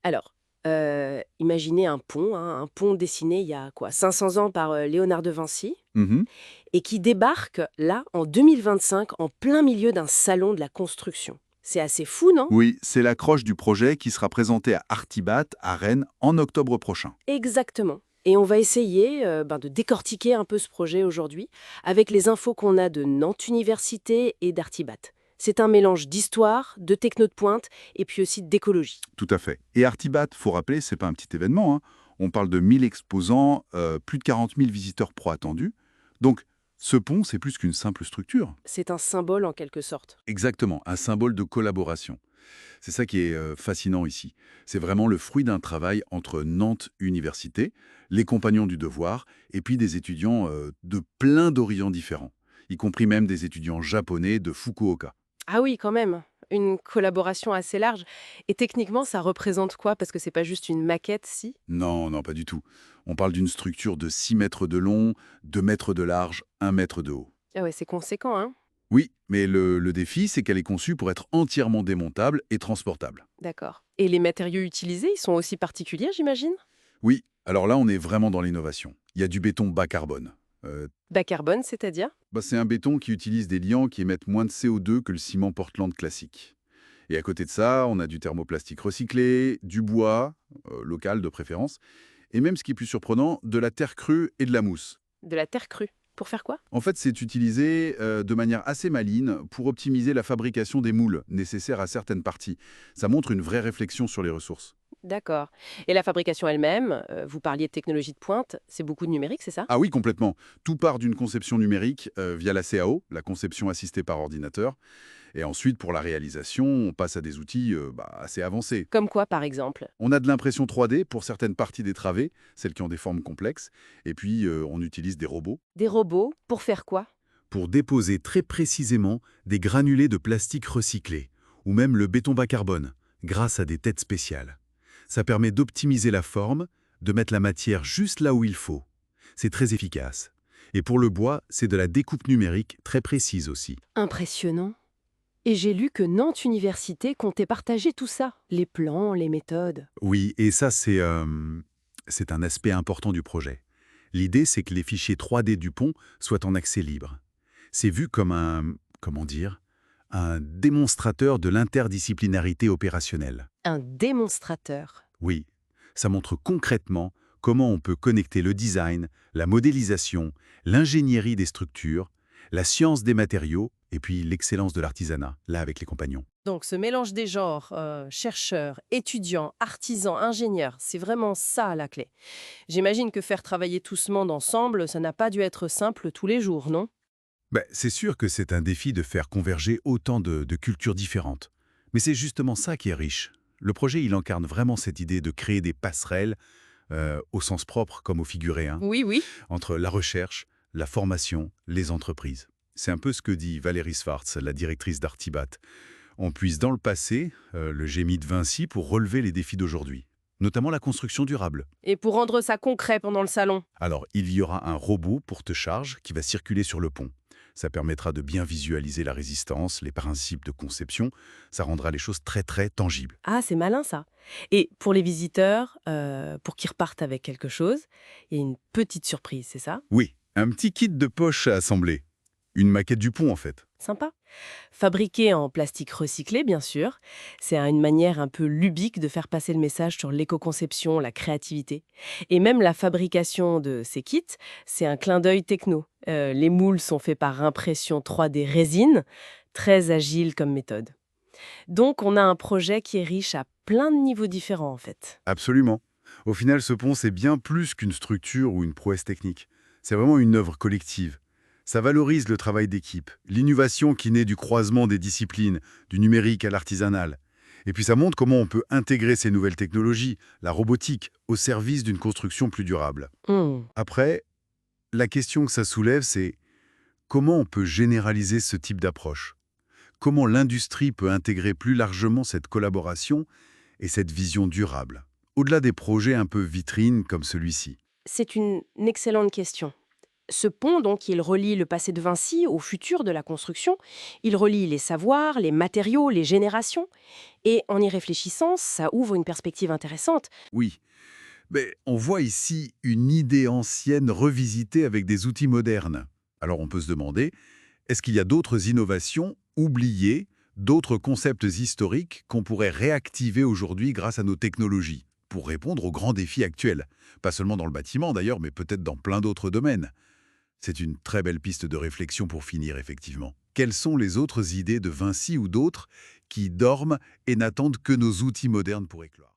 Alors, imaginez un pont, hein, un pont dessiné il y a quoi? 500 ans par, Léonard de Vinci Mhm. et qui débarque là, en 2025, en plein milieu d'un salon de la construction. C'est assez fou, non? Oui, c'est l'accroche du projet qui sera présenté à Artibat, à Rennes, en octobre prochain. Exactement. Et on va essayer, de décortiquer un peu ce projet aujourd'hui avec les infos qu'on a de Nantes Université et d'Artibat. C'est un mélange d'histoire, de techno de pointe et puis aussi d'écologie. Tout à fait. Et Artibat, faut rappeler, c'est pas un petit événement, hein. On parle de 1000 exposants, plus de 40 000 visiteurs pro attendus. Donc, ce pont, c'est plus qu'une simple structure. C'est un symbole en quelque sorte. Exactement, un symbole de collaboration. C'est ça qui est fascinant ici. C'est vraiment le fruit d'un travail entre Nantes Université, les Compagnons du Devoir, et puis des étudiants de plein d'horizons différents, y compris même des étudiants japonais de Fukuoka. Ah oui, quand même. Une collaboration assez large. Et techniquement, ça représente quoi? Parce que c'est pas juste une maquette, si? Non, non, pas du tout. On parle d'une structure de 6 mètres de long, 2 mètres de large, 1 mètre de haut. Ah ouais, c'est conséquent, hein? Oui, mais le défi, c'est qu'elle est conçue pour être entièrement démontable et transportable. D'accord. Et les matériaux utilisés, ils sont aussi particuliers, j'imagine? Oui, alors là, on est vraiment dans l'innovation. Il y a du béton bas carbone. Euh, Bas carbone, c'est-à-dire? C'est un béton qui utilise des liants qui émettent moins de CO2 que le ciment Portland classique. Et à côté de ça, on a du thermoplastique recyclé, du bois, local de préférence, et même ce qui est plus surprenant, de la terre crue et de la mousse. De la terre crue. Pour faire quoi? En fait, c'est utilisé de manière assez maligne pour optimiser la fabrication des moules nécessaires à certaines parties. Ça montre une vraie réflexion sur les ressources. D'accord. Et la fabrication elle-même, vous parliez de technologie de pointe, c'est beaucoup de numérique, c'est ça? Ah oui, complètement. Tout part d'une conception numérique via la CAO, la conception assistée par ordinateur. Et ensuite, pour la réalisation, on passe à des outils assez avancés. Comme quoi, par exemple? On a de l'impression 3D pour certaines parties des travées, celles qui ont des formes complexes. Et puis, on utilise des robots Des robots, pour faire quoi? pour déposer très précisément des granulés de plastique recyclés, ou même le béton bas carbone, grâce à des têtes spéciales. Ça permet d'optimiser la forme, de mettre la matière juste là où il faut. C'est très efficace. Et pour le bois, c'est de la découpe numérique très précise aussi. Impressionnant. Et j'ai lu que Nantes Université comptait partager tout ça, les plans, les méthodes. Oui, et ça, c'est un aspect important du projet. L'idée, c'est que les fichiers 3D du pont soient en accès libre. C'est vu comme comment dire, un démonstrateur de l'interdisciplinarité opérationnelle. Un démonstrateur. Oui, ça montre concrètement comment on peut connecter le design, la modélisation, l'ingénierie des structures, la science des matériaux et puis l'excellence de l'artisanat, là avec les compagnons. Donc ce mélange des genres, chercheurs, étudiants, artisans, ingénieurs, c'est vraiment ça la clé. J'imagine que faire travailler tout ce monde ensemble, ça n'a pas dû être simple tous les jours, non? C'est sûr que c'est un défi de faire converger autant de cultures différentes. Mais c'est justement ça qui est riche. Le projet, il incarne vraiment cette idée de créer des passerelles, au sens propre comme au figuré, hein, Oui, oui. entre la recherche, la formation, les entreprises. C'est un peu ce que dit Valérie Schwartz, la directrice d'Artibat. On puise dans le passé le génie de Vinci pour relever les défis d'aujourd'hui, notamment la construction durable. Et pour rendre ça concret pendant le salon? Alors, il y aura un robot porte-charge qui va circuler sur le pont. Ça permettra de bien visualiser la résistance, les principes de conception. Ça rendra les choses très très tangibles. Ah, c'est malin ça. Et pour les visiteurs, pour qu'ils repartent avec quelque chose, il y a une petite surprise, c'est ça? Oui, un petit kit de poche à assembler. Une maquette du pont en fait. Sympa. Fabriqué en plastique recyclé, bien sûr, c'est une manière un peu ludique de faire passer le message sur l'éco-conception, la créativité. Et même la fabrication de ces kits, c'est un clin d'œil techno. Les moules sont faits par impression 3D résine, très agile comme méthode. Donc on a un projet qui est riche à plein de niveaux différents en fait. Absolument. Au final, ce pont, c'est bien plus qu'une structure ou une prouesse technique. C'est vraiment une œuvre collective. Ça valorise le travail d'équipe, l'innovation qui naît du croisement des disciplines, du numérique à l'artisanal. Et puis ça montre comment on peut intégrer ces nouvelles technologies, la robotique, au service d'une construction plus durable. Hmm. Après, la question que ça soulève, c'est comment on peut généraliser ce type d'approche? Comment l'industrie peut intégrer plus largement cette collaboration et cette vision durable, au-delà des projets un peu vitrines comme celui-ci? C'est une excellente question. Ce pont, donc, il relie le passé de Vinci au futur de la construction. Il relie les savoirs, les matériaux, les générations. Et en y réfléchissant, ça ouvre une perspective intéressante. Oui, mais on voit ici une idée ancienne revisitée avec des outils modernes. Alors on peut se demander, est-ce qu'il y a d'autres innovations oubliées, d'autres concepts historiques qu'on pourrait réactiver aujourd'hui grâce à nos technologies pour répondre aux grands défis actuels? Pas seulement dans le bâtiment d'ailleurs, mais peut-être dans plein d'autres domaines. C'est une très belle piste de réflexion pour finir, effectivement. Quelles sont les autres idées de Vinci ou d'autres qui dorment et n'attendent que nos outils modernes pour éclore?